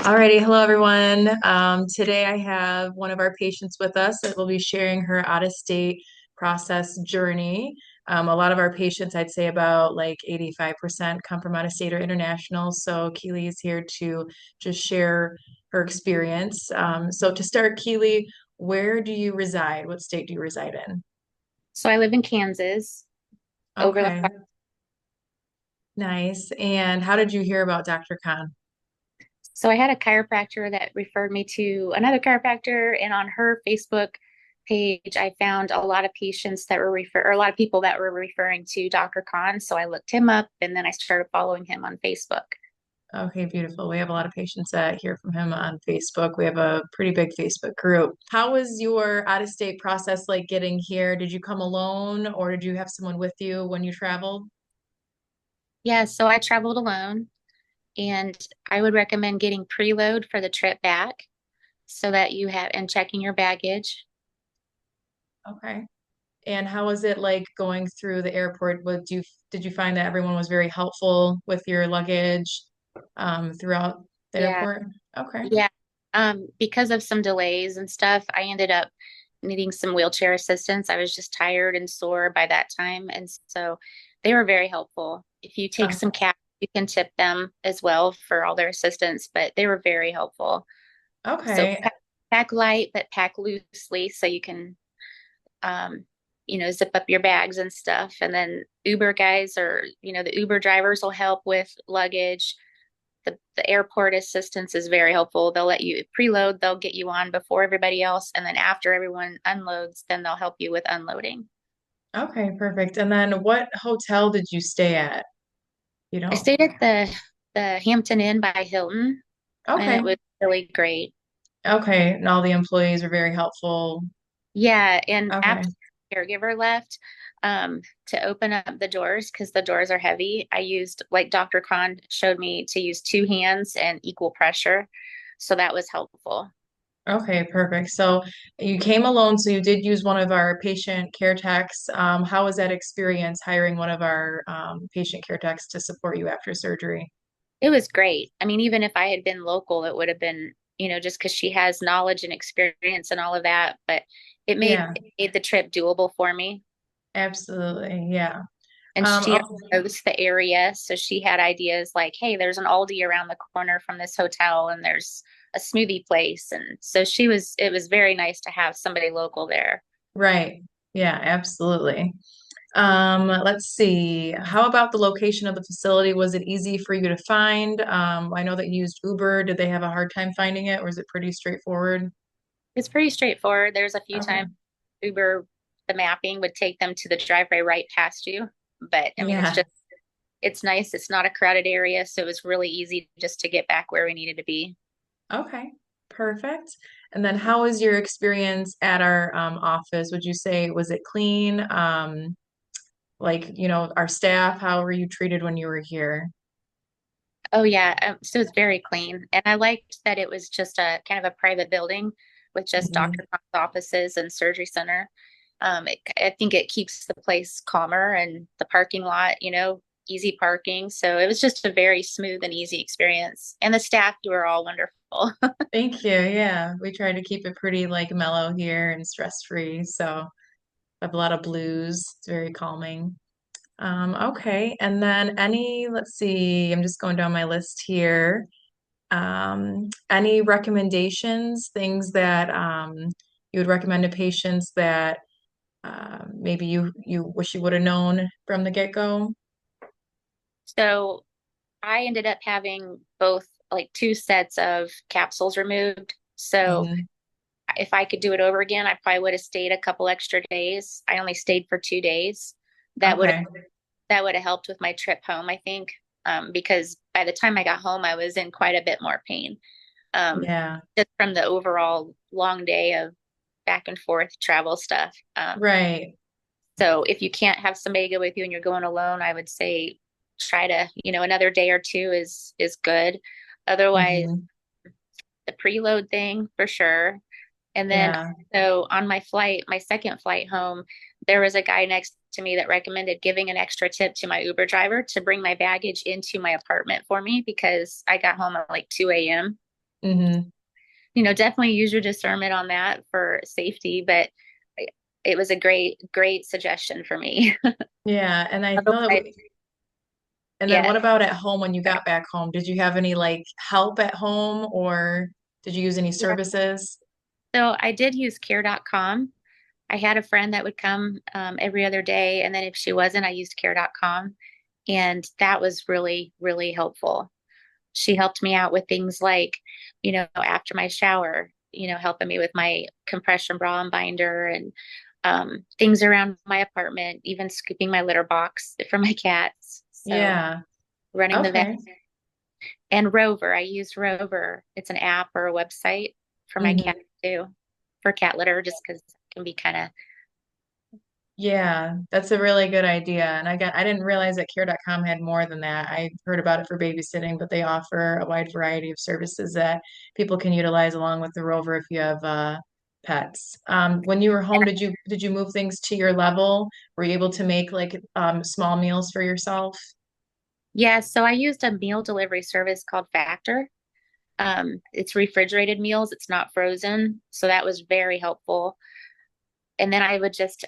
Alrighty, hello everyone. Today I have one of our patients with us that will be sharing her out-of-state process journey. A lot of our patients, I'd say about like 85% come from out-of-state or international. So Keely is here to just share her experience. So to start, Keely, where do you reside? What state do you reside in? So I live in Kansas, Overland Okay, Park. nice. And how did you hear about Dr. Khan? So I had a chiropractor that referred me to another chiropractor, and on her Facebook page, I found a lot of patients that were or a lot of people that were referring to Dr. Khan. So I looked him up, and then I started following him on Facebook. Okay, beautiful. We have a lot of patients that hear from him on Facebook. We have a pretty big Facebook group. How was your out of state process like getting here? Did you come alone or did you have someone with you when you traveled? Yeah, so I traveled alone, and I would recommend getting preload for the trip back so that you have and checking your baggage. Okay. And how was it like going through the airport? Did you find that everyone was very helpful with your luggage throughout the Yeah, airport? Okay. yeah. Because of some delays and stuff, I ended up needing some wheelchair assistance. I was just tired and sore by that time. And so they were very helpful. If you take Oh, some cash, you can tip them as well for all their assistance, but they were very helpful. So okay. pack light, but pack loosely so you can, um, zip up your bags and stuff. And then Uber guys or, the Uber drivers will help with luggage. The airport assistance is very helpful. They'll let you preload, they'll get you on before everybody else. And then after everyone unloads, then they'll help you with unloading. Okay, perfect. And then what hotel did you stay at? You I know? stayed at the Hampton Inn by Hilton, and it Okay. was really great. Okay, and all the employees are very helpful. Yeah, and Okay. after the caregiver left, to open up the doors because the doors are heavy, I used like Dr. Khan showed me to use two hands and equal pressure. So that was helpful. Okay, perfect. So you came alone, so you did use one of our patient care techs. How was that experience hiring one of our patient care techs to support you after surgery? It was great. I mean, even if I had been local, it would have been, just because she has knowledge and experience and all of that, but Yeah, it made the trip doable for me. absolutely. Yeah. And she Oh, knows the area, so she had ideas like, hey, there's an Aldi around the corner from this hotel, and there's a smoothie place. And so it was very nice to have somebody local there. right. Yeah, absolutely. Let's see. How about the location of the facility? Was it easy for you to find? I know that you used Uber. Did they have a hard time finding it, or is it pretty straightforward? It's pretty straightforward. There's a few Okay. times Uber, the mapping would take them to the driveway right past you. But I mean, Yeah. it's nice. It's not a crowded area, so it was really easy just to get back where we needed to be. Okay, perfect. And then how was your experience at our office? Would you say was it clean? Our staff, how were you treated when you were here? Oh yeah, so it's very clean, and I liked that it was just a kind of a private building with just Mhm. doctor offices and surgery center. I think it keeps the place calmer, and the parking lot, easy parking. So it was just a very smooth and easy experience, and the staff were all wonderful. Thank you. Yeah, we try to keep it pretty like mellow here and stress-free. So I have a lot of blues. It's very calming. Okay, and then let's see, I'm just going down my list here. Any recommendations, things that you would recommend to patients that maybe you wish you would have known from the get-go? So I ended up having both like two sets of capsules removed. So Hmm. if I could do it over again, I probably would have stayed a couple extra days. I only stayed for 2 days. That would Okay. that would have helped with my trip home, I think, because by the time I got home, I was in quite a bit more pain, Yeah. just from the overall long day of back and forth travel stuff. Right. So if you can't have somebody go with you and you're going alone, I would say try to, another day or two is good. Otherwise, Hmm. the preload thing for sure. And then Yeah. so on my flight, my second flight home, there was a guy next to me that recommended giving an extra tip to my Uber driver to bring my baggage into my apartment for me because I got home at like 2 a.m. Hmm. Definitely use your discernment on that for safety, but it was a great suggestion for me. Yeah, and I know that Otherwise, and then yeah. what about at home when you got back home? Did you have any like help at home or did you use any Yeah. services? So I did use care.com. I had a friend that would come every other day, and then if she wasn't, I used care.com, and that was really helpful. She helped me out with things like, after my shower, helping me with my compression bra and binder and things around my apartment, even scooping my litter box for my cats. So Yeah. running the vet Okay. and Rover. I use Rover. It's an app or a website for my cat Hmm. too, for cat litter, just because it can be kind of. Yeah, that's a really good idea. And I didn't realize that care.com had more than that. I heard about it for babysitting, but they offer a wide variety of services that people can utilize along with the Rover if you have pets. When you were home, did you move things to your level? Were you able to make like small meals for yourself? Yeah, so I used a meal delivery service called Factor. It's refrigerated meals, it's not frozen. So that was very helpful. And then I would just,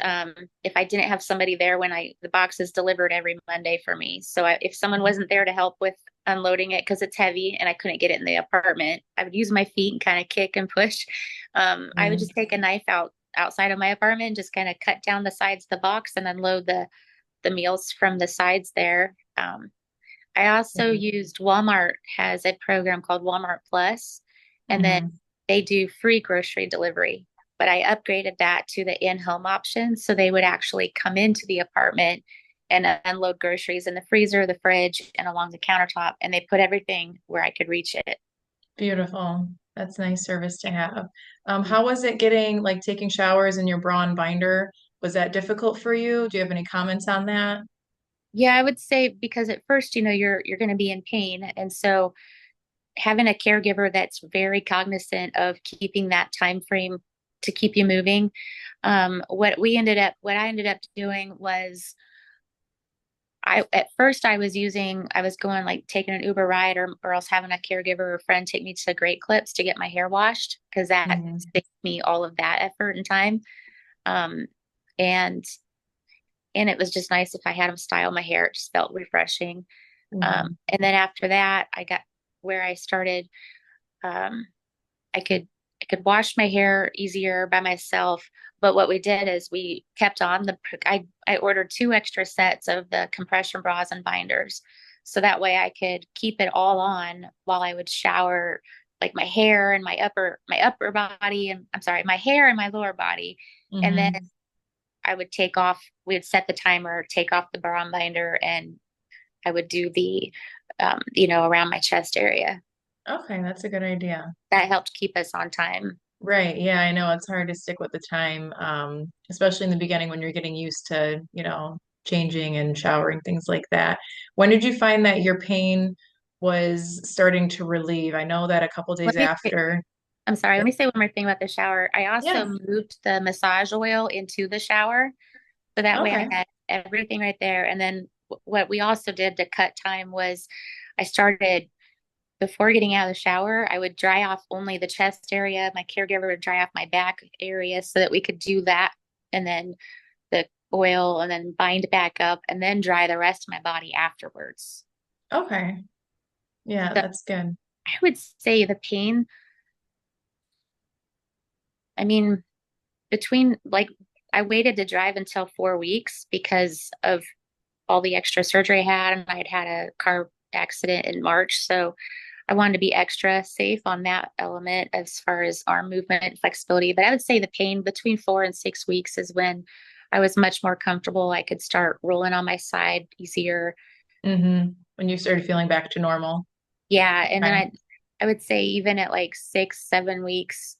if I didn't have somebody there when the box is delivered every Monday for me. So if someone wasn't there to help with unloading it because it's heavy and I couldn't get it in the apartment, I would use my feet and kind of kick and push. I would Mm-hmm. just take a knife outside of my apartment and just kind of cut down the sides of the box and unload the meals from the sides there. I also used Walmart has a program called Walmart Plus, and then Hmm. they do free grocery delivery. But I upgraded that to the in-home option, so they would actually come into the apartment and unload groceries in the freezer, the fridge, and along the countertop, and they put everything where I could reach it. Beautiful. That's nice service to have. How was it getting like taking showers in your bra and binder? Was that difficult for you? Do you have any comments on that? Yeah, I would say because at first, you're going to be in pain, and so having a caregiver that's very cognizant of keeping that time frame to keep you moving. What I ended up doing was at first I was going like taking an Uber ride or else having a caregiver or friend take me to Great Clips to get my hair washed because that Hmm. saved me all of that effort and time. Um, and and it was just nice if I had them style my hair. It just felt refreshing. Hmm. And then after that, I got where I started. Um, I could I could wash my hair easier by myself. But what we did is we kept on I ordered two extra sets of the compression bras and binders. So that way I could keep it all on while I would shower, like my hair and my upper body and I'm sorry, my hair and my lower body. And then Hmm. I would take off, we would set the timer, take off the bra and binder, and I would do the around my chest area. Okay, that's a good idea. That helped keep us on time. Right. Yeah, I know it's hard to stick with the time, especially in the beginning when you're getting used to, changing and showering, things like that. When did you find that your pain was starting to relieve? I know that a couple days Let me after. I'm sorry, let me say one more thing about the shower. I also Yeah. moved the massage oil into the shower. So that way I Okay. had everything right there. And then what we also did to cut time was I started before getting out of the shower, I would dry off only the chest area. My caregiver would dry off my back area so that we could do that. And then the oil and then bind back up and then dry the rest of my body afterwards. Okay. Yeah, So that's good. I would say the pain, I mean, between like I waited to drive until 4 weeks because of all the extra surgery I had, and I'd had a car accident in March. So I wanted to be extra safe on that element as far as arm movement and flexibility. But I would say the pain between 4 and 6 weeks is when I was much more comfortable. I could start rolling on my side easier. When you started feeling back to normal. Yeah. And then Okay. I would say even at like 6, 7 weeks,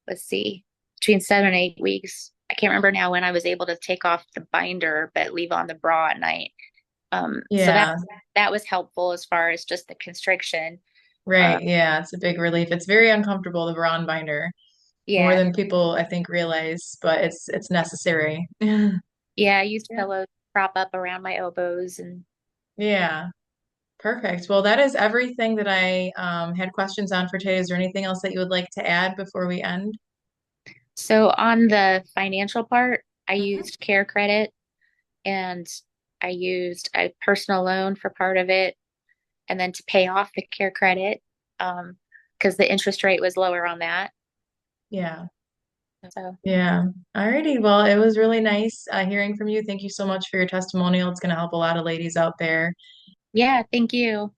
let's see, between 7 and 8 weeks. I can't remember now when I was able to take off the binder but leave on the bra at night. So Yeah, that was helpful as far as just the constriction. Uh, right. Yeah, it's a big relief. It's very uncomfortable, the Braun binder, more yeah, than people I think realize, but it's necessary. yeah. I used Yeah. pillows to prop up around my elbows, and Yeah, Perfect. Well, that is everything that I had questions on for today. Is there anything else that you would like to add before we end? So on the financial part, I Mhm. used Care Credit and I used a personal loan for part of it, and then to pay off the Care Credit, because the interest rate was lower on that. Yeah. So Yeah. Alrighty. Well, it was really nice hearing from you. Thank you so much for your testimonial. It's going to help a lot of ladies out there. yeah, thank you.